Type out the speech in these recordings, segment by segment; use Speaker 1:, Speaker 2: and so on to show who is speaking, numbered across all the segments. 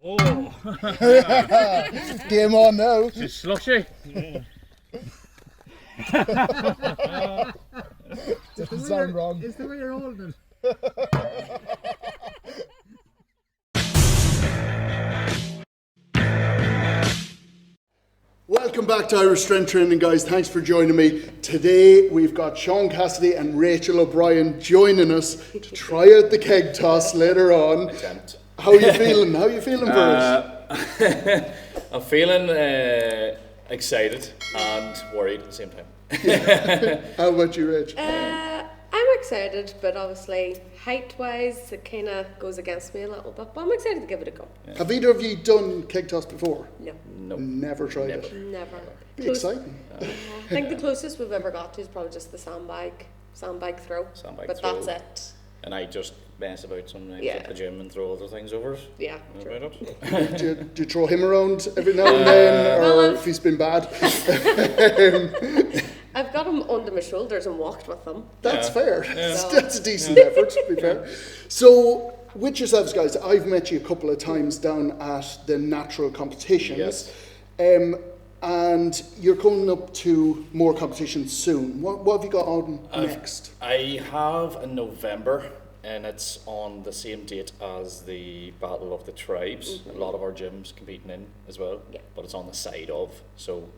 Speaker 1: Oh!
Speaker 2: Game on now.
Speaker 1: She's slushy.
Speaker 2: Doesn't sound wrong.
Speaker 3: It's the way you're holding.
Speaker 2: Welcome back to Irish Strength Training, guys. Thanks for joining me. Today we've got Sean Cassidy and Rachel O'Brien joining us to try out the keg toss later on.
Speaker 4: Attempt.
Speaker 2: How are you feeling? How are you feeling for it?
Speaker 4: I'm feeling excited and worried at the same time.
Speaker 2: How about you, Rach?
Speaker 5: I'm excited, but obviously height-wise it kind of goes against me a little bit, but I'm excited to give it a go.
Speaker 2: Have either of you done keg toss before?
Speaker 5: No.
Speaker 4: No.
Speaker 2: Never tried it.
Speaker 5: Never.
Speaker 2: Be exciting.
Speaker 5: I think the closest we've ever got to is probably just the sandbag throw. But
Speaker 4: throw.
Speaker 5: that's it.
Speaker 4: And I just mess about some nights
Speaker 5: Yeah.
Speaker 4: at the gym and throw other things over it.
Speaker 5: Yeah.
Speaker 4: That's
Speaker 5: True.
Speaker 4: about it.
Speaker 2: Do you throw him around every now and then, or
Speaker 5: well,
Speaker 2: if he's been bad?
Speaker 5: I've got him under my shoulders and walked with them.
Speaker 2: That's
Speaker 4: Yeah.
Speaker 2: fair.
Speaker 4: Yeah.
Speaker 2: That's a decent effort, to be fair. So, with yourselves, guys, I've met you a couple of times down at the natural competitions.
Speaker 4: Yes.
Speaker 2: And you're coming up to more competitions soon. What have you got on next?
Speaker 4: I have in November, and it's on the same date as the Battle of the Tribes. A lot of our gyms competing in as well,
Speaker 5: Yeah.
Speaker 4: but it's on the side of. So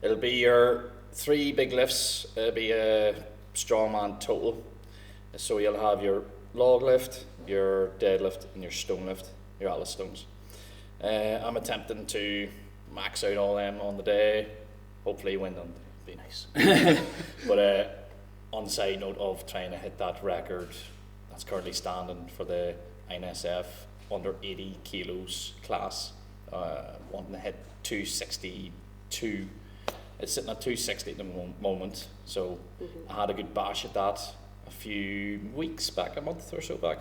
Speaker 4: it'll be your 3 big lifts. It'll be a strongman total. So you'll have your log lift, your deadlift, and your stone lift, your Atlas stones. I'm attempting to max out all them on the day. Hopefully win them. Be nice. But on the side note of trying to hit that record that's currently standing for the INSF under 80 kilos class, wanting to hit 262. It's sitting at 260 at the moment, so I had a good bash at that a few weeks back, a month or so back,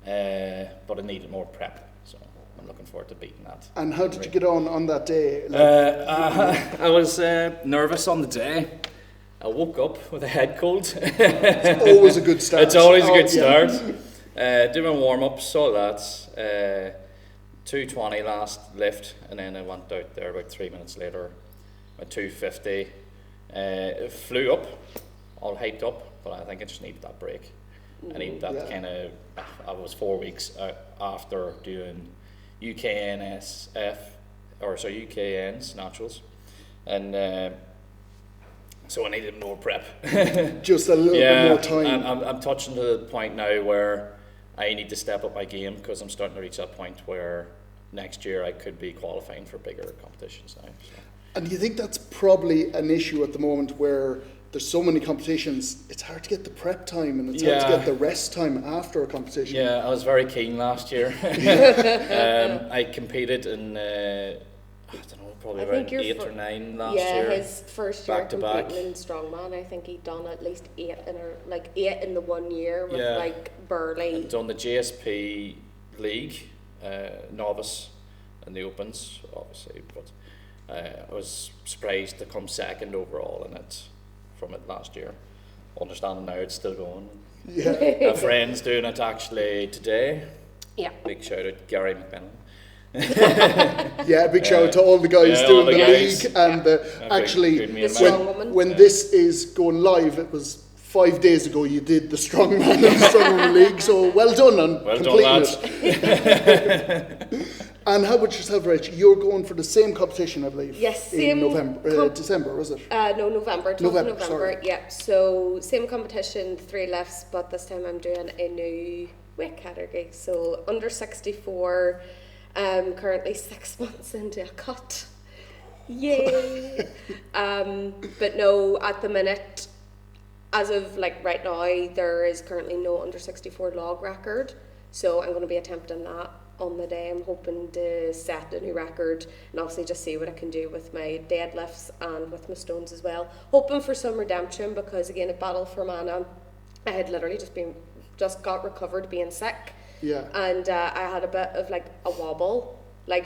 Speaker 4: but I needed more prep, so I'm looking forward to beating that.
Speaker 2: And how did you get on that day?
Speaker 4: I was nervous on the day. I woke up with a head cold.
Speaker 2: It's always a good start.
Speaker 4: It's always a good
Speaker 2: Yeah.
Speaker 4: start. Did my warm-up, saw that, 220 last lift, and then I went out there about 3 minutes later, at 250. It flew up, all hyped up, but I think I just needed that break. I needed that kind of, I was 4 weeks after doing UKNS Naturals, and so I needed more prep.
Speaker 2: Just a little bit more time.
Speaker 4: I'm touching to the point now where I need to step up my game, because I'm starting to reach that point where next year I could be qualifying for bigger competitions now. So.
Speaker 2: And do you think that's probably an issue at the moment where there's so many competitions, it's hard to get the prep time and it's hard to get the rest time after a competition?
Speaker 4: Yeah, I was very keen last year. I competed in, I don't know, probably around 8 or 9 last year.
Speaker 5: Yeah, his first year
Speaker 4: back to back.
Speaker 5: competing in Strongman, I think he'd done at least 8 in the 1 year with
Speaker 4: Yeah.
Speaker 5: barely.
Speaker 4: I'd done the GSP League, novice, and the Opens, obviously, but I was surprised to come second overall in it from it last year. Understanding now it's still going.
Speaker 2: Yeah.
Speaker 4: My friend's doing it actually today.
Speaker 5: Yeah.
Speaker 4: Big shout out Gary McMillan.
Speaker 2: Yeah, big shout out to all the guys
Speaker 4: all
Speaker 2: doing
Speaker 4: the
Speaker 2: the
Speaker 4: guys.
Speaker 2: league. And actually,
Speaker 4: good me
Speaker 5: The
Speaker 4: and
Speaker 5: strong
Speaker 4: mine.
Speaker 5: woman.
Speaker 2: when this is going live, it was 5 days ago you did the Strongman and the Strongwoman League, so well done on
Speaker 4: Well done,
Speaker 2: completing
Speaker 4: lads.
Speaker 2: it. And how about yourself, Rach? You're going for the same competition, I believe.
Speaker 5: Yes,
Speaker 2: in
Speaker 5: same
Speaker 2: November, December, was it?
Speaker 5: No, November, 12th
Speaker 2: November,
Speaker 5: November,
Speaker 2: sorry.
Speaker 5: yeah. So, same competition, 3 lifts, but this time I'm doing a new weight category. So, under 64, currently 6 months into a cut. Yay! But no, at the minute, as of right now, there is currently no under 64 log record. So, I'm going to be attempting that on the day. I'm hoping to set a new record and obviously just see what I can do with my deadlifts and with my stones as well. Hoping for some redemption, because again at Battle for Mana I had literally just got recovered being sick.
Speaker 2: Yeah.
Speaker 5: And I had a bit of a wobble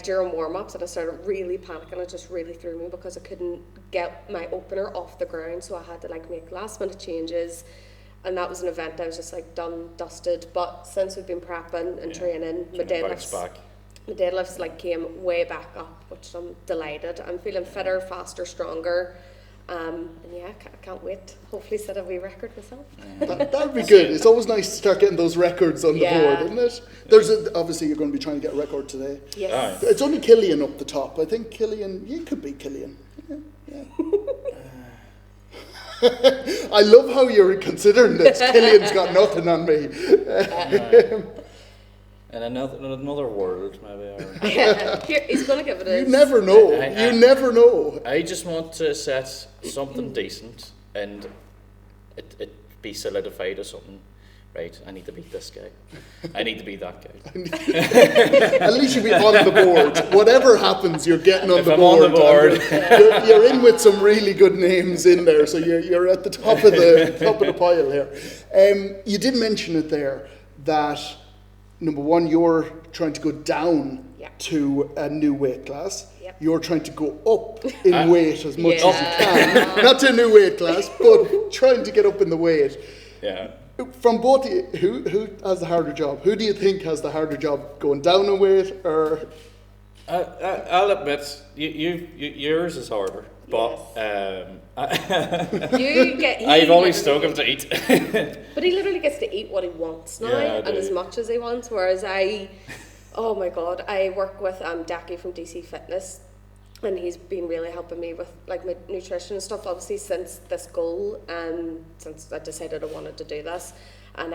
Speaker 5: during warm-ups, and I started really panicking. It just really threw me because I couldn't get my opener off the ground, so I had to make last minute changes. And that was an event I was just done, dusted. But since we've been prepping and training, my
Speaker 4: Bounce
Speaker 5: deadlifts,
Speaker 4: back.
Speaker 5: My deadlifts like came way back up, which I'm delighted. I'm feeling fitter, faster, stronger. And yeah, I can't wait. Hopefully set a wee record myself.
Speaker 2: That'd be good. It's always nice to start getting those records on the board, isn't it? Obviously you're going to be trying to get a record today.
Speaker 5: Yes.
Speaker 2: It's only Killian up the top. I think Killian, you could beat Killian. Yeah. I love how you're considering this. Killian's got nothing on me.
Speaker 4: In another world, maybe. Or...
Speaker 5: Here, he's going to give it a...
Speaker 2: You never know. You never know.
Speaker 4: I just want to set something decent and it be solidified as something. Right, I need to beat this guy. I need to beat that guy.
Speaker 2: At least you'll be on the board. Whatever happens, you're getting on the board.
Speaker 4: On the board.
Speaker 2: You're in with some really good names in there, so you're at the top of the pile here. You did mention it there that number one, you're trying to go down to a new weight class. Yep. You're trying to go up in weight as much as you can. Not to a new weight class, but trying to get up in the weight.
Speaker 4: Yeah.
Speaker 2: From both of you, who has the harder job? Who do you think has the harder job, going down in weight or?
Speaker 4: I'll admit, yours is harder, but I've always stuck him to eat.
Speaker 5: But he literally gets to eat what he wants now, and as much as he wants. Whereas oh my God, I work with Daki from DC Fitness. And he's been really helping me with like my nutrition and stuff, obviously since this goal, since I decided I wanted to do this. And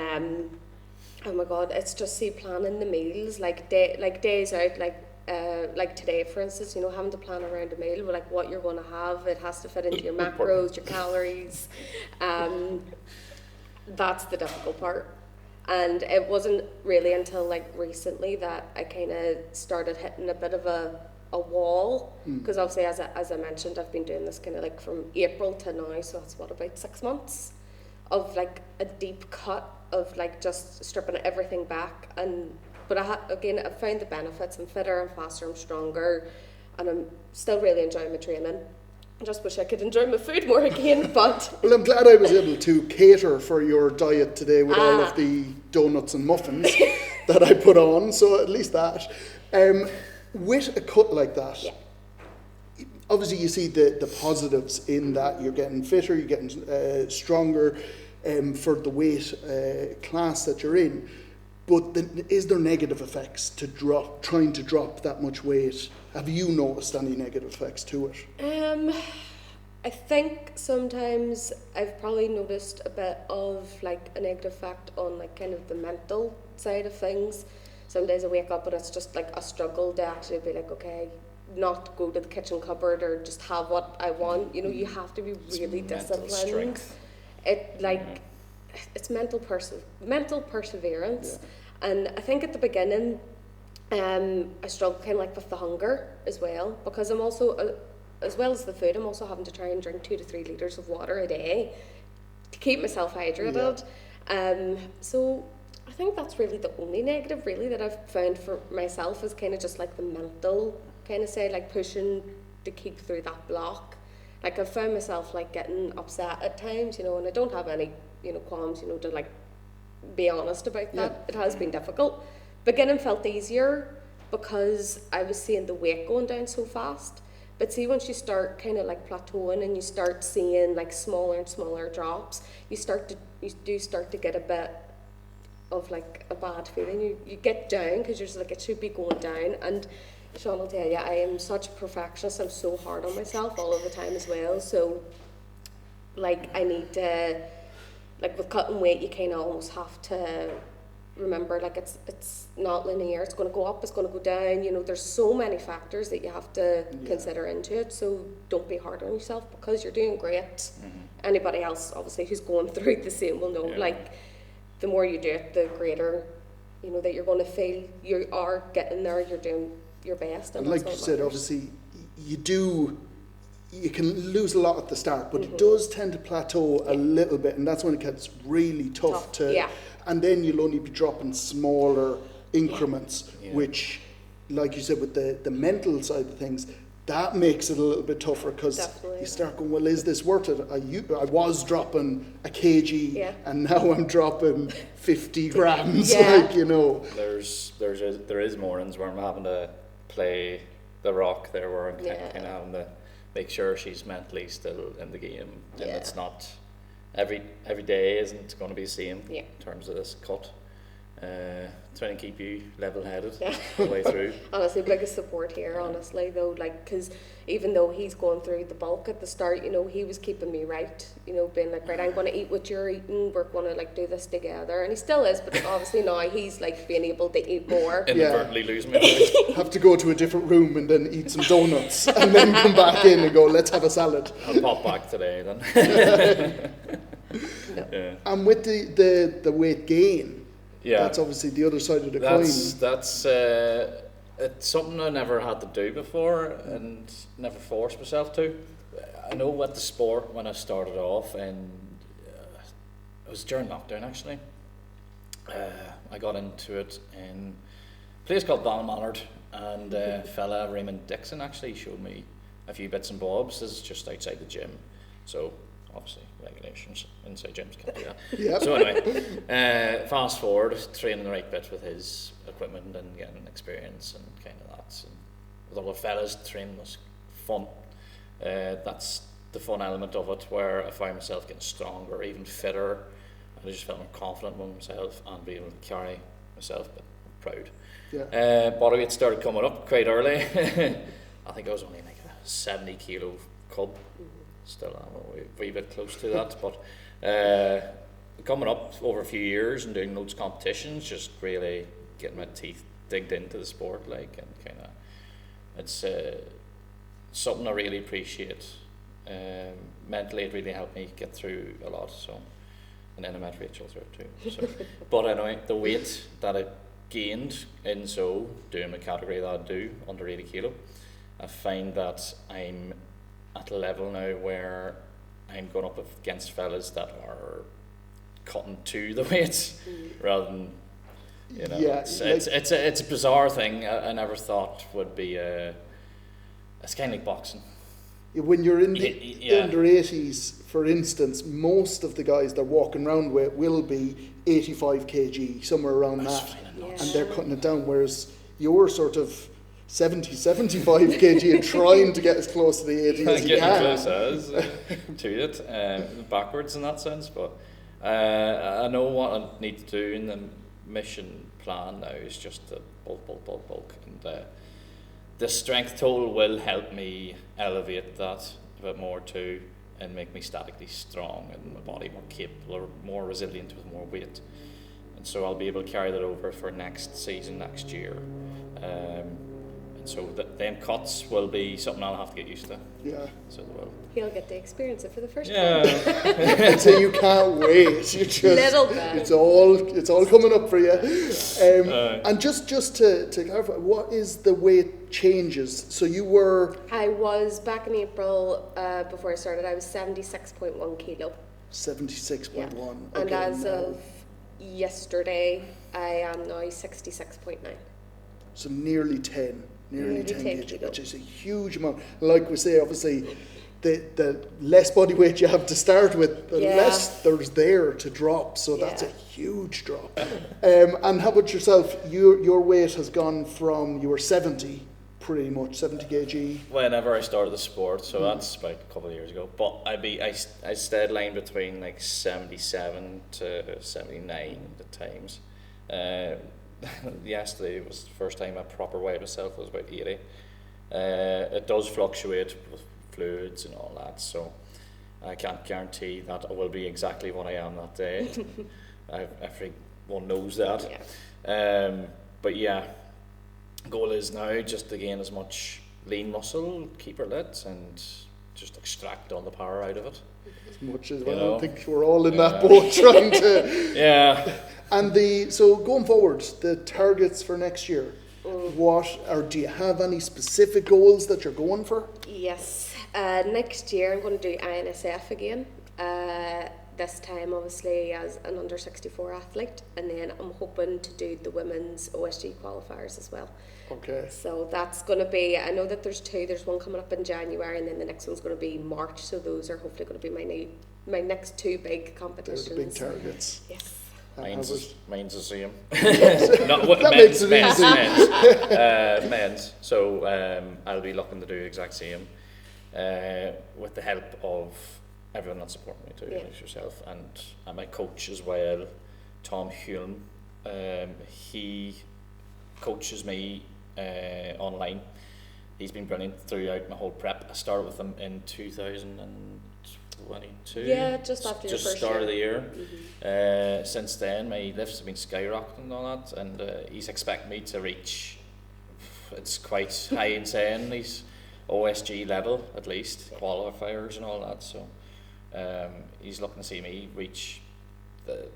Speaker 5: oh my God, it's just planning the meals, like days out, like today for instance, having to plan around a meal, like what you're going to have. It has to fit into your macros, your calories. That's the difficult part. And it wasn't really until like recently that I kind of started hitting a bit of a wall, because obviously as I mentioned, I've been doing this kind of like from April to now, so that's about 6 months of like a deep cut of like just stripping everything back. But I found the benefits. I'm fitter, I'm faster, I'm stronger, and I'm still really enjoying my training. I just wish I could enjoy my food more again, but...
Speaker 2: Well, I'm glad I was able to cater for your diet today with all of the donuts and muffins that I put on, so at least that. With a cut like that, obviously you see the positives in that. You're getting fitter, you're getting stronger for the weight class that you're in. But then, is there negative effects to trying to drop that much weight? Have you noticed any negative effects to it?
Speaker 5: I think sometimes I've probably noticed a bit of like a negative effect on like kind of the mental side of things. Some days I wake up and it's just like a struggle to actually be like, okay, not go to the kitchen cupboard or just have what I want. You have to be really disciplined. Strength. It's mental perseverance. Yeah. And I think at the beginning, I struggled kind of like with the hunger as well, because I'm also, as well as the food, I'm also having to try and drink 2 to 3 litres of water a day to keep myself hydrated. Yeah. So I think that's really the only negative really that I've found for myself, is kind of just like the mental kind of side, like pushing to keep through that block. Like I've found myself like getting upset at times, and I don't have any, qualms, to like be honest about that. It has been difficult. Beginning felt easier because I was seeing the weight going down so fast. But see, once you start kind of like plateauing and you start seeing like smaller and smaller drops, you do start to get a bit of like a bad feeling. You get down because you're just like, it should be going down. And Sean will tell you, I am such a perfectionist. I'm so hard on myself all of the time as well. So like I need to, like with cutting weight, you kind of almost have to remember like it's not linear. It's going to go up, it's going to go down. There's so many factors that you have to consider into it. So don't be hard on yourself because you're doing great. Mm-hmm. Anybody else obviously who's going through the same will know, like the more you do it, the greater, that you're going to feel you are getting there, you're doing your best. And
Speaker 2: like you said, obviously, you can lose a lot at the start, but it does tend to plateau a little bit, and that's when it gets really tough to... And then you'll only be dropping smaller increments, which, like you said, with the mental side of things, that makes it a little bit tougher because you start going, well, is this worth it? I was dropping a kg and now I'm dropping 50 grams. Like, you know.
Speaker 4: There is mornings where I'm having to play the rock there, where I'm kind of having to make sure she's mentally still in the game, and it's not every day isn't going to be the same in terms of this cut. Trying to keep you level-headed the way through. Honestly,
Speaker 5: biggest support here, honestly, though, like, because even though he's going through the bulk at the start, you know, he was keeping me right, you know, being like, right, I'm going to eat what you're eating, we're going to, like, do this together, and he still is, but obviously now he's, like, being able to eat more.
Speaker 4: Inadvertently losing me.
Speaker 2: Have to go to a different room and then eat some donuts, and then come back in and go, let's have a salad.
Speaker 4: I'll pop back today, then.
Speaker 2: And with the weight gain, that's obviously the other side of the coin.
Speaker 4: That's it's something I never had to do before and never forced myself to. I know with the sport when I started off, and it was during lockdown actually. I got into it in a place called Ballinmallard, and a fella, Raymond Dixon, actually showed me a few bits and bobs. This is just outside the gym, so obviously regulations inside gyms can't do that. So anyway, fast forward, training the right bit with his equipment and getting experience and kind of that. And with all the fellas, training was fun. That's the fun element of it, where I found myself getting stronger, even fitter. I just felt more confident with myself and being able to carry myself, but I'm proud. Body weight started coming up quite early. I think I was only like a 70 kilo cub. Still am a wee bit close to that, but coming up over a few years and doing loads of competitions, just really getting my teeth digged into the sport, like, and kind of, it's something I really appreciate. Mentally, it really helped me get through a lot. So, and then I met Rachel through it too. So, but anyway, the weight that I gained in doing the category that I do, under 80 kilo, I find that I'm at a level now where I'm going up against fellas that are cutting to the weights rather than, you know, it's a bizarre thing. I never thought would be it's kind of like boxing.
Speaker 2: When you're in the under 80s, for instance, most of the guys they're walking around with will be 85 kg, somewhere around that, and they're cutting it down, whereas you're sort of 70, 75 kg and trying to get as close to the 80 as you can.
Speaker 4: Close as to it, backwards in that sense, but I know what I need to do in the mission plan now is just to bulk, and the strength tool will help me elevate that a bit more too, and make me statically strong and my body more capable or more resilient with more weight, and so I'll be able to carry that over for next season, next year. So them cuts will be something I'll have to get used to. Yeah. So they will.
Speaker 5: He'll get to experience it for the first time.
Speaker 2: So you can't wait. You just
Speaker 5: little bit.
Speaker 2: It's all coming up for you. And just to clarify, what is the weight changes? So you were.
Speaker 5: I was back in April before I started. I was 76.1 kilo.
Speaker 2: 76.1. Okay,
Speaker 5: and as of yesterday, I am now 66.9.
Speaker 2: So nearly 10 kg, which is a huge amount. Like we say, obviously, the less body weight you have to start with, the less there's there to drop. So that's a huge drop. And how about yourself? Your weight has gone from, you were 70, pretty much, 70 kg.
Speaker 4: Whenever I started the sport, so that's about a couple of years ago. But I stayed lying between like 77 to 79 at times. Yesterday was the first time I proper weighed myself. Was about 80. It does fluctuate with fluids and all that, so I can't guarantee that I will be exactly what I am that day. Everyone knows that. But yeah, goal is now just to gain as much lean muscle, keep her lit, and just extract all the power out of it.
Speaker 2: As much as well, I think we're all in that boat trying to. And so going forward, the targets for next year, do you have any specific goals that you're going for?
Speaker 5: Yes, next year I'm going to do INSF again. this time obviously as an under 64 athlete, and then I'm hoping to do the women's OSG qualifiers as well.
Speaker 2: Okay.
Speaker 5: So that's going to be, I know that there's one coming up in January, and then the next one's going to be March, so those are hopefully going to be my next two big competitions.
Speaker 2: They're the big targets.
Speaker 5: Yes.
Speaker 4: Mine's the same.
Speaker 2: That makes it easy.
Speaker 4: Men's. So I'll be looking to do the exact same with the help of everyone that's supporting me too, like yourself, and my coach as well, Tom Hulme. He coaches me online. He's been brilliant throughout my whole prep. I started with him in 2022.
Speaker 5: Yeah, just after your first
Speaker 4: start
Speaker 5: year.
Speaker 4: of the year. Since then, my lifts have been skyrocketing and all that, and he's expecting me to reach, it's quite high in saying, these OSG level at least, qualifiers and all that. So he's looking to see me reach the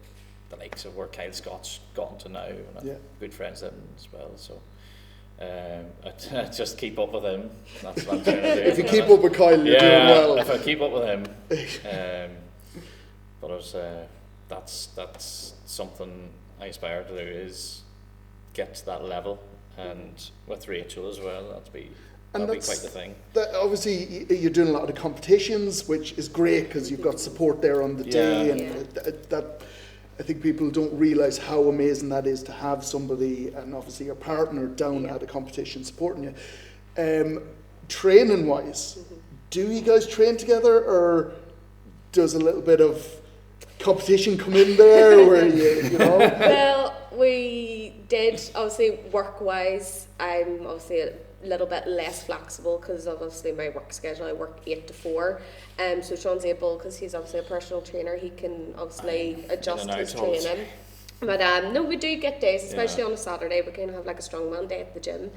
Speaker 4: likes of where Kyle Scott's gone to now, and I'm good friends with him as well. So I just keep up with him. That's what I'm trying to do.
Speaker 2: If you keep up with Kyle, you're doing well.
Speaker 4: If I keep up with him, but that's something I aspire to do, is get to that level, and with Rachel as well. That'll be quite the thing.
Speaker 2: Obviously, you're doing a lot of the competitions, which is great because you've got support there on the day, and that. I think people don't realise how amazing that is to have somebody, and obviously your partner, down at a competition supporting you. Training wise, do you guys train together, or does a little bit of competition come in there where you know?
Speaker 5: Well, we did, obviously work wise, I'm obviously a little bit less flexible because obviously my work schedule, I work 8 to 4, so Sean's able, because he's obviously a personal trainer, he can obviously adjust his training. But no, we do get days, especially on a Saturday, we kind of have like a strongman day at the gym.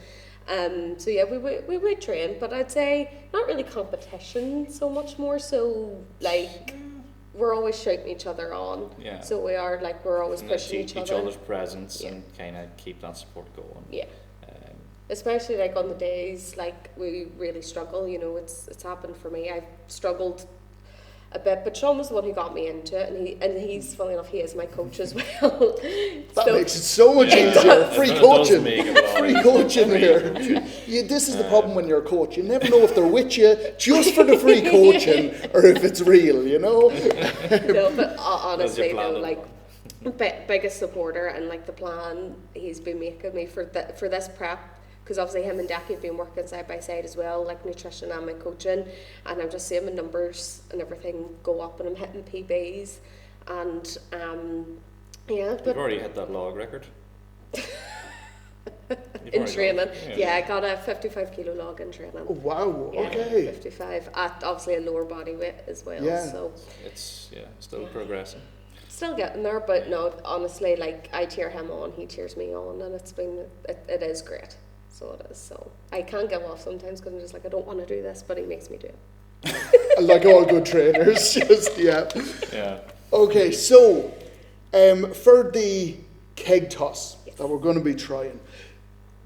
Speaker 5: So yeah, we would train, but I'd say not really competition so much, more so like we're always shouting each other on.
Speaker 4: Yeah.
Speaker 5: So we are like, we're always pushing each other.
Speaker 4: Each other's presence and kind of keep that support going.
Speaker 5: Yeah. Especially like on the days like we really struggle, you know, it's happened for me. I've struggled a bit, but Sean was the one who got me into it, and he's, funny enough, he is my coach as well.
Speaker 2: That makes it so much easier. Free coaching here. This is the problem when you're a coach. You never know if they're with you just for the free coaching or if it's real, you know.
Speaker 5: No, but honestly though, like biggest supporter, and like the plan he's been making me for this prep. Because obviously him and Decky have been working side by side as well, like nutrition and my coaching, and I'm just seeing my numbers and everything go up, and I'm hitting PBs, and
Speaker 4: You've already hit that log record.
Speaker 5: in training, I got a 55 kilo log in training.
Speaker 2: Oh, wow, okay.
Speaker 5: 55 at obviously a lower body weight as well.
Speaker 2: Yeah.
Speaker 5: So
Speaker 4: it's still progressing.
Speaker 5: Still getting there, but no, honestly, like I cheer him on, he cheers me on, and it is great. So it is. So I can't give off sometimes because I'm just like, I don't want to do this, but he makes me do it.
Speaker 2: Like all good trainers, just
Speaker 4: Yeah.
Speaker 2: Okay, so for the keg toss that we're going to be trying,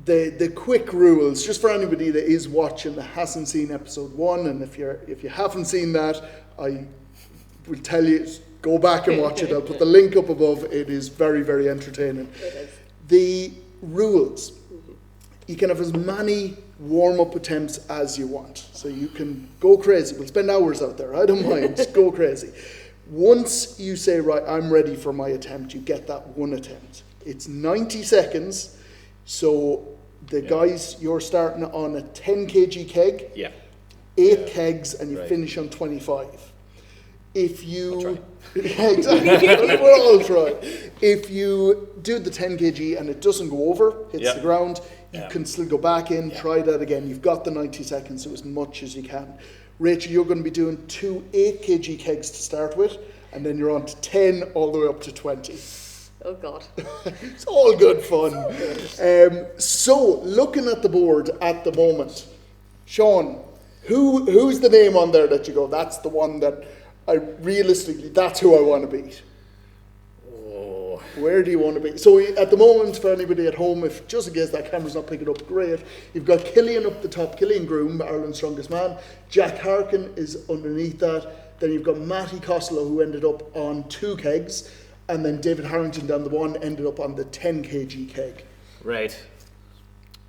Speaker 2: the quick rules, just for anybody that is watching that hasn't seen episode 1, and if you haven't seen that, I will tell you, go back and watch it. I'll put the link up above. It is very, very entertaining.
Speaker 5: It is.
Speaker 2: The rules. You can have as many warm-up attempts as you want. So you can go crazy. We'll spend hours out there. I don't mind. Just go crazy. Once you say, right, I'm ready for my attempt, you get that one attempt. It's 90 seconds. So the guys, you're starting on a 10 kg keg.
Speaker 4: Yeah.
Speaker 2: 8 kegs, and you finish on 25. If you... exactly. We're all trying. If you do the 10 kg and it doesn't go over, hits the ground, you can still go back in, try that again. You've got the 90 seconds, so as much as you can. Rachel, you're going to be doing 2 8 kg kegs to start with, and then you're on to 10 all the way up to 20.
Speaker 5: Oh God.
Speaker 2: It's all good fun. So, looking at the board at the moment, Sean, who's the name on there that you go, that's the one that that's who I want to beat?
Speaker 4: Oh.
Speaker 2: Where do you want to be? So at the moment, for anybody at home, if just in case that camera's not picking up, great. You've got Killian up the top, Killian Groom, Ireland's strongest man. Jack Harkin is underneath that. Then you've got Matty Costello, who ended up on 2 kegs, and then David Harrington down the one ended up on the 10 kg keg.
Speaker 4: Right.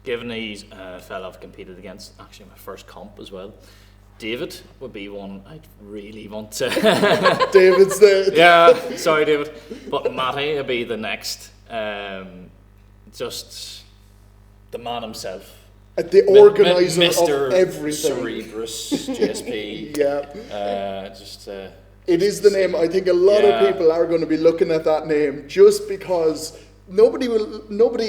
Speaker 4: Given he's a fella I've competed against, actually my first comp as well, David would be one I'd really want to.
Speaker 2: David's the...
Speaker 4: Yeah, sorry David. But Matty would be the next. Just the man himself.
Speaker 2: The organizer
Speaker 4: Mr.
Speaker 2: of everything.
Speaker 4: Cerebrus, GSP.
Speaker 2: Yeah. It is the name. I think a lot of people are going to be looking at that name just because nobody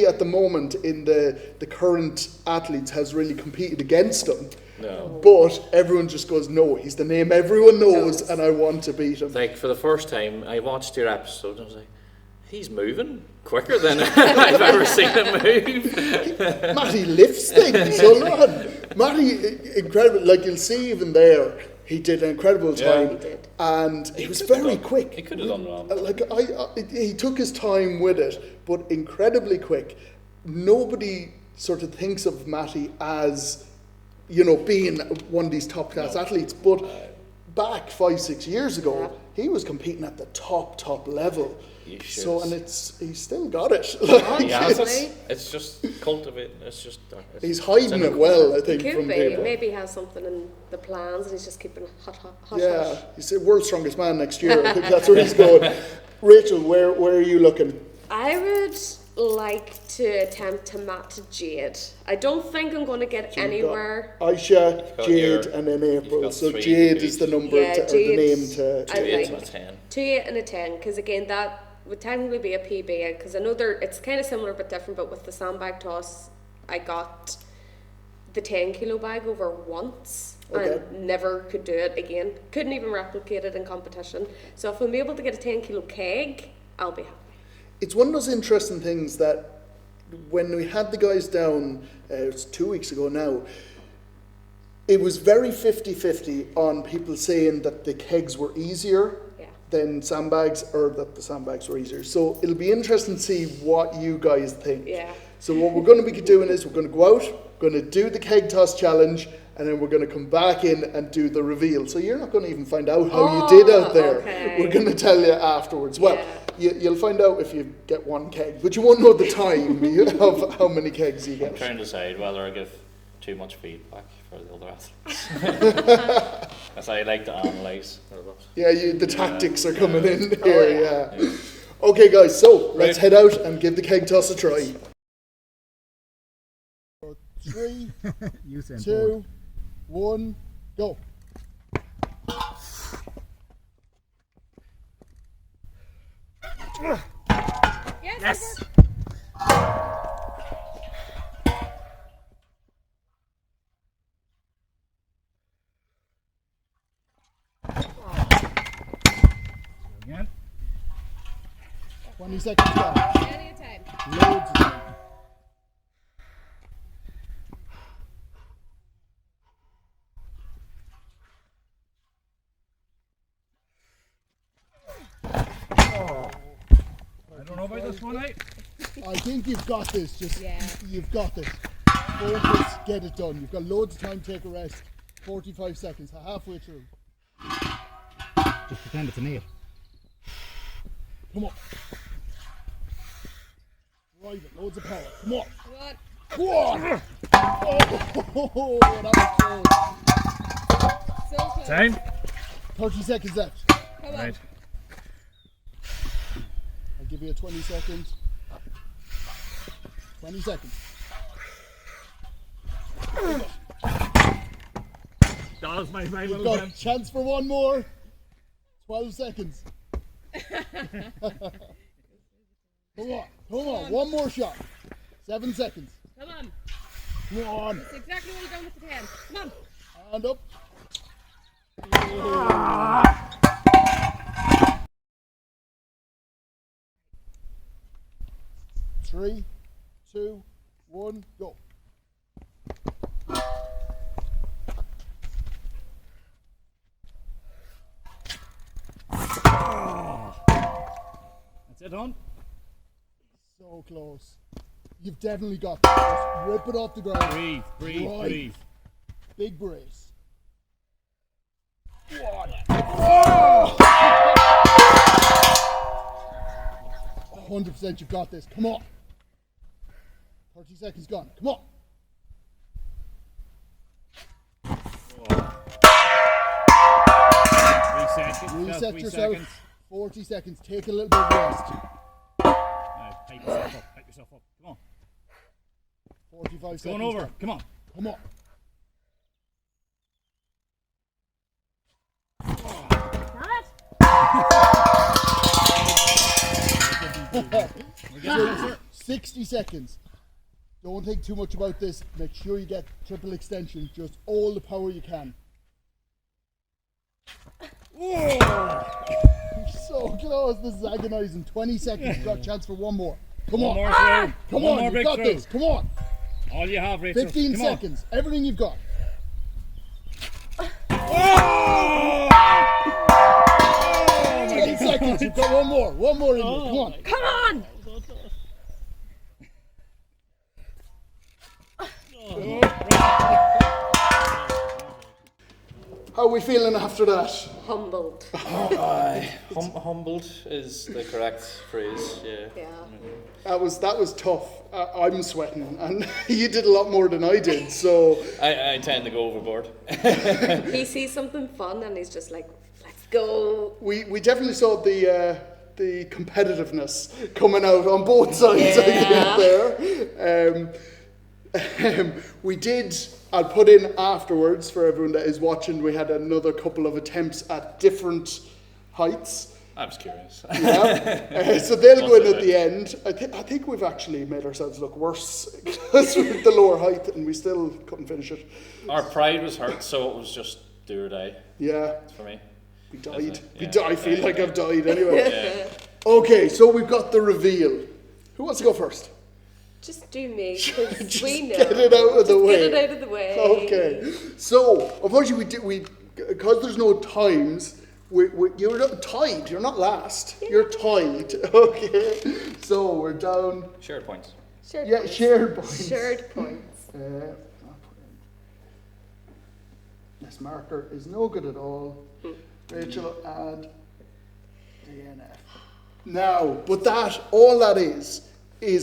Speaker 2: at the moment in the current athletes has really competed against him.
Speaker 4: No.
Speaker 2: But everyone just goes, no, he's the name everyone knows and I want to beat him.
Speaker 4: Like, for the first time, I watched your episode and I was like, he's moving quicker than I've ever seen him move.
Speaker 2: Matty lifts things, hold on. Matty, incredible. Like, you'll see even there, he did an incredible time.
Speaker 5: He did.
Speaker 2: And he was very quick.
Speaker 4: He could have done well.
Speaker 2: Like, he took his time with it, but incredibly quick. Nobody sort of thinks of Matty as, you know, being one of these top class athletes, but back 5-6 years ago, he was competing at the top level. So, and he's still got it.
Speaker 4: It's just cultivating.
Speaker 2: He's hiding it well, I think, from people.
Speaker 5: Maybe he has something in the plans and he's just keeping it hot.
Speaker 2: Yeah, he's the world's strongest man next year. I think that's where he's going. Rachel, where are you looking?
Speaker 5: I would like to attempt to match Jade. I don't think I'm going to get anywhere.
Speaker 2: Aisha, Jade, and then April. So Jade is the number, or the name to
Speaker 4: 2, 8 and a 10.
Speaker 5: 2, 8 and a 10, because again, that would technically be a PB, because I know it's kind of similar but different, but with the sandbag toss, I got the 10 kilo bag over once and never could do it again. Couldn't even replicate it in competition. So if I'm able to get a 10 kilo keg, I'll be happy.
Speaker 2: It's one of those interesting things that when we had the guys down, it was 2 weeks ago now, it was very 50-50 on people saying that the kegs were easier than sandbags, or that the sandbags were easier. So it'll be interesting to see what you guys think.
Speaker 5: Yeah.
Speaker 2: So what we're going to be doing is we're going to go out, going to do the keg toss challenge, and then we're going to come back in and do the reveal. So you're not going to even find out how you did out there.
Speaker 5: Okay.
Speaker 2: We're going to tell you afterwards. Well, you'll find out if you get 1 keg, but you won't know the time of how many kegs you get.
Speaker 4: I'm trying to decide whether I give too much feedback for the other athletes. As I like to analyse.
Speaker 2: Yeah, the tactics are coming in here, yeah. Okay guys, so let's head out and give the keg toss a try. 3, 2, 1, go.
Speaker 5: Yes!
Speaker 2: Again. 20 seconds left.
Speaker 5: Any time.
Speaker 2: Loads of time.
Speaker 1: I don't know about this one, eh?
Speaker 2: I think you've got this. You've got this. Focus, get it done. You've got loads of time to take a rest. 45 seconds, halfway through.
Speaker 1: Just pretend it's an 8.
Speaker 2: Come on. Drive it, loads of power. Come on.
Speaker 5: Come on.
Speaker 2: Come on. Oh, that was close.
Speaker 5: So close.
Speaker 1: Time?
Speaker 2: 30 seconds left.
Speaker 5: Come on.
Speaker 1: Right.
Speaker 2: I'll give you a 20 seconds. 20 seconds.
Speaker 1: That was my
Speaker 2: You've
Speaker 1: little
Speaker 2: got
Speaker 1: attempt.
Speaker 2: a chance for one more. 12 seconds. Come on, one more shot. 7 seconds.
Speaker 5: Come on.
Speaker 2: Come on.
Speaker 5: That's exactly what you've done with the 10. Come on.
Speaker 2: And up. 3, 2, 1, go.
Speaker 1: That's it, on.
Speaker 2: So close. You've definitely got this. Just rip it off the ground.
Speaker 1: Breathe.
Speaker 2: Right. Big brace. 100% you've got this. Come on. 30 seconds gone. Come on. Reset yourself. 40 seconds. Take a little bit of rest.
Speaker 1: Pipe yourself up. Pipe yourself up. Come on.
Speaker 2: 45 seconds.
Speaker 1: Going over. Come on.
Speaker 2: Come on.
Speaker 1: We're getting closer.
Speaker 2: 60 seconds. Don't think too much about this. Make sure you get triple extension. Just all the power you can. So close. This is agonizing. 20 seconds. You've got a chance for one more. Come on.
Speaker 1: One more throw.
Speaker 2: Come
Speaker 1: One
Speaker 2: on.
Speaker 1: more
Speaker 2: You've
Speaker 1: big
Speaker 2: got
Speaker 1: throw.
Speaker 2: this. Come on.
Speaker 1: All you have, Rachel.
Speaker 2: 15
Speaker 1: Come on.
Speaker 2: seconds. Everything you've got. 10 seconds. You've got one more. One more in you. Come on.
Speaker 5: Come on!
Speaker 2: How are we feeling after that?
Speaker 5: Humbled.
Speaker 4: Humbled is the correct phrase, yeah.
Speaker 5: Yeah.
Speaker 2: That was tough. I'm sweating, and you did a lot more than I did. So
Speaker 4: I tend to go overboard.
Speaker 5: He sees something fun and he's just like, let's go.
Speaker 2: we definitely saw the competitiveness coming out on both sides. I think there. We did. I'll put in afterwards for everyone that is watching. We had another couple of attempts at different heights.
Speaker 4: I was curious.
Speaker 2: Yeah. So they'll go in at the end. I think we've actually made ourselves look worse because with the lower height, and we still couldn't finish it.
Speaker 4: Our pride was hurt, so it was just do or die
Speaker 2: Yeah.
Speaker 4: for me.
Speaker 2: We died.
Speaker 4: Yeah.
Speaker 2: I feel like I've died anyway. Okay, so we've got the reveal. Who wants to go first?
Speaker 5: Just do me, because
Speaker 2: Just
Speaker 5: we know.
Speaker 2: get it out of the way.
Speaker 5: Get it out of the way.
Speaker 2: Okay. So, unfortunately, because there's no times, you're not tied. You're not last. Yeah. You're tied. Okay. So we're down.
Speaker 4: Shared points.
Speaker 5: Shared
Speaker 2: Yeah,
Speaker 5: points.
Speaker 2: shared points.
Speaker 5: Shared points.
Speaker 2: This marker is no good at all. Rachel, add DNF. Now, but all that is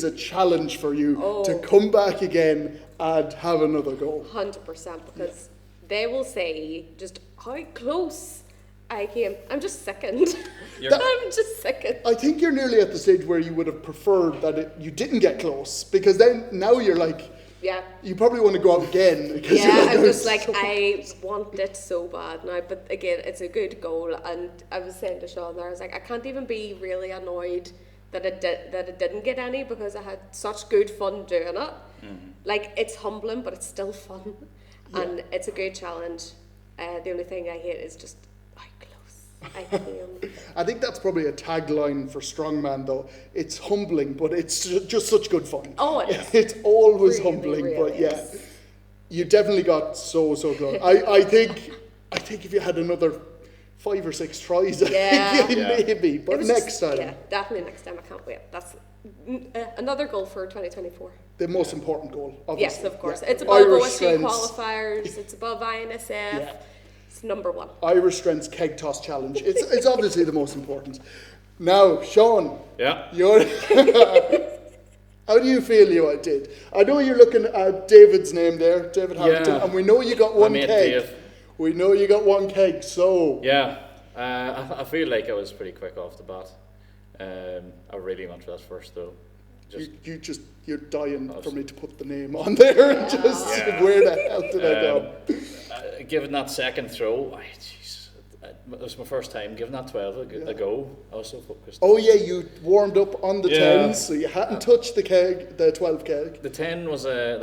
Speaker 2: a challenge for you to come back again and have another go.
Speaker 5: 100%, because they will say just how close I came. I'm just second. I'm just second.
Speaker 2: I think you're nearly at the stage where you would have preferred that you didn't get close, because then now you're like,
Speaker 5: Yeah.
Speaker 2: you probably want to go out again. Because
Speaker 5: Yeah,
Speaker 2: you're like,
Speaker 5: I'm just like, I want it so bad now. But again, it's a good goal. And I was saying to Sean there, I was like, I can't even be really annoyed that it didn't get any, because I had such good fun doing it. Mm-hmm. Like, it's humbling, but it's still fun. Yeah. And it's a good challenge. The only thing I hate is just how close I came.
Speaker 2: I think that's probably a tagline for Strongman, though. It's humbling, but it's just such good fun.
Speaker 5: Oh, it is.
Speaker 2: It's always
Speaker 5: Really,
Speaker 2: humbling,
Speaker 5: really
Speaker 2: but yeah,
Speaker 5: is.
Speaker 2: you definitely got so close. I think if you had another 5 or 6 tries,
Speaker 5: Yeah.
Speaker 2: maybe. But next time,
Speaker 5: Yeah, definitely next time. I can't wait. That's another goal for 2024.
Speaker 2: the most important goal. Obviously.
Speaker 5: Yes, of course.
Speaker 2: Yeah.
Speaker 5: It's above
Speaker 2: Irish
Speaker 5: OSC
Speaker 2: strengths.
Speaker 5: qualifiers. It's above INSF.
Speaker 2: Yeah.
Speaker 5: It's number 1.
Speaker 2: Irish Strengths Keg Toss Challenge. It's obviously the most important. Now, Sean,
Speaker 4: Yeah.
Speaker 2: how do you feel you did? I know you're looking at David's name there, David Hamilton,
Speaker 4: Yeah.
Speaker 2: and we know you got one
Speaker 4: mate
Speaker 2: keg.
Speaker 4: Dave.
Speaker 2: We know you got one keg, so
Speaker 4: Yeah. I feel like I was pretty quick off the bat. I really went for that first though.
Speaker 2: you're dying for me to put the name on there. And just where the hell did I go?
Speaker 4: Given that second throw, it was my first time giving that 12 a go. I was so focused.
Speaker 2: Oh yeah, you warmed up on the
Speaker 4: Yeah.
Speaker 2: 10s, so you hadn't touched the keg, the 12 keg.
Speaker 4: The 10 was if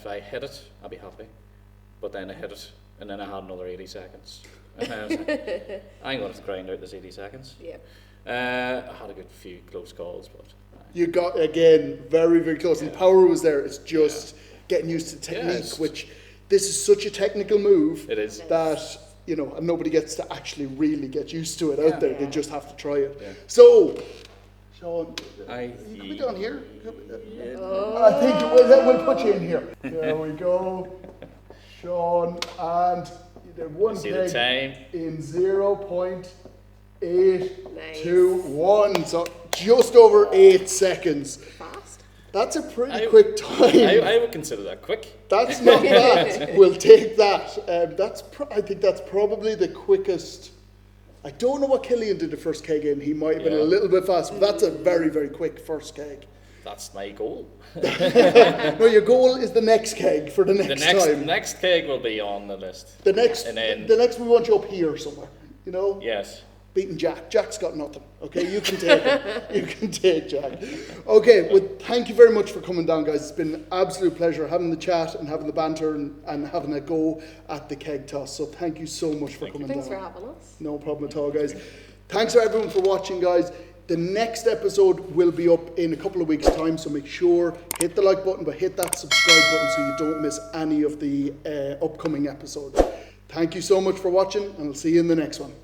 Speaker 4: I hit it, I'd be happy. But then I hit it, and then I had another 80 seconds. And I was like, I ain't going to grind out this 80 seconds.
Speaker 5: Yeah.
Speaker 4: I had a good few close calls, but
Speaker 2: You got, again, very, very close. And power was there. It's just getting used to technique, which this is such a technical move.
Speaker 4: It is.
Speaker 2: That, and nobody gets to actually really get used to it out there. They just have to try it.
Speaker 4: Yeah.
Speaker 2: So, Sean, you can be down here. I think we'll put you in here. There we go. Sean, and the one
Speaker 4: See the
Speaker 2: keg
Speaker 4: time.
Speaker 2: in 0.821. So just over 8 seconds.
Speaker 5: Fast.
Speaker 2: That's a pretty quick time.
Speaker 4: I would consider that quick.
Speaker 2: That's not bad. We'll take that. I think that's probably the quickest. I don't know what Killian did the first keg in. He might have been a little bit fast, but that's a very, very quick first keg.
Speaker 4: That's my goal.
Speaker 2: No, your goal is the next keg for the next time.
Speaker 4: The next keg will be on the list.
Speaker 2: The next we want you up here somewhere. You know.
Speaker 4: Yes.
Speaker 2: Beating Jack. Jack's got nothing. Okay, you can take it. You can take Jack. Okay, well, thank you very much for coming down, guys. It's been an absolute pleasure having the chat and having the banter and having a go at the keg toss. So thank you so much for coming
Speaker 5: Thanks
Speaker 2: down.
Speaker 5: for having us.
Speaker 2: No problem at all, guys. Thanks to everyone for watching, guys. The next episode will be up in a couple of weeks' time, so make sure hit the like button, but hit that subscribe button so you don't miss any of the upcoming episodes. Thank you so much for watching, and I'll see you in the next one.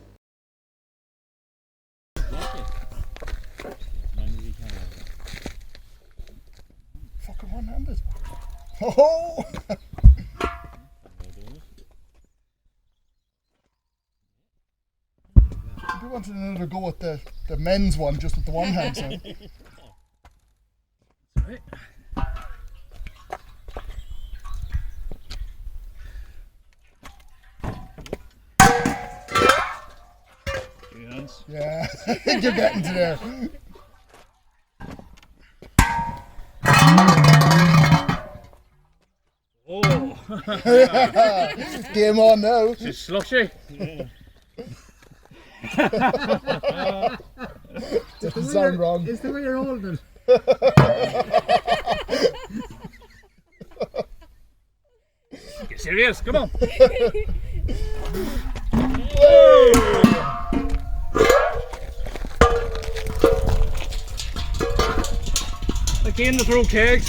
Speaker 2: Fucking one-handed. Oh! I wanted another go at the men's one, just with the one hand side.
Speaker 1: Right. Two hands.
Speaker 2: Yeah, I think you're getting to there.
Speaker 1: Oh!
Speaker 2: Game on now.
Speaker 1: She's slushy. Yeah.
Speaker 2: Doesn't sound wrong.
Speaker 3: It's the way you're holding.
Speaker 1: Get serious, come on. Again to throw kegs.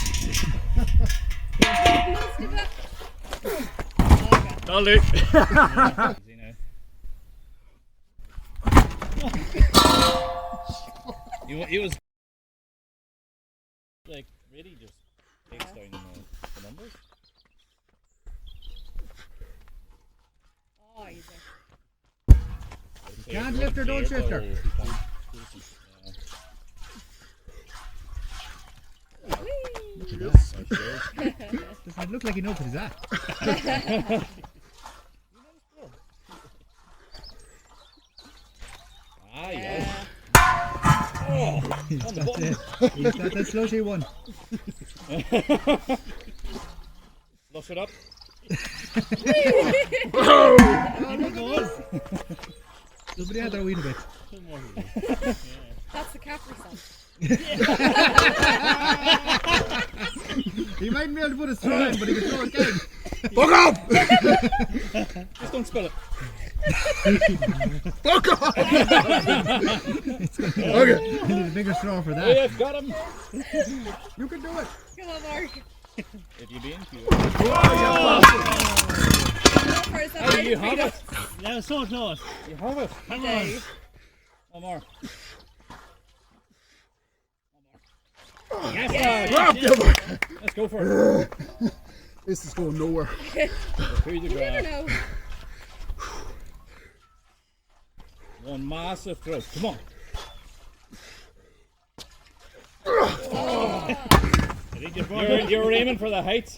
Speaker 1: That'll do. He was like really just takes down the numbers.
Speaker 3: Oh, easy. Can't lift her, don't shift her. Look at this. Doesn't it look like he knows what he's at?
Speaker 1: Ah, yes.
Speaker 3: He's got that slushy one.
Speaker 1: Flush it up.
Speaker 3: Oh, look at this. Somebody had their wee bit.
Speaker 6: That's the Capri song.
Speaker 3: He mightn't be able to put a straw in, but he can throw a keg.
Speaker 2: Fuck off!
Speaker 1: Just don't spill it.
Speaker 2: Fuck off!
Speaker 3: Okay. You need a bigger straw for that.
Speaker 1: Yeah, got him.
Speaker 3: You can do it.
Speaker 6: Come on, Mark.
Speaker 1: If you being cute.
Speaker 6: Oh,
Speaker 1: You have it.
Speaker 3: Yeah, so close.
Speaker 1: You have it. Come on. One more. Yes, let's go for it.
Speaker 2: This is going nowhere.
Speaker 1: Through the
Speaker 6: You never
Speaker 1: ground.
Speaker 6: know.
Speaker 1: One massive throw. Come on. I think you're aiming for the heights.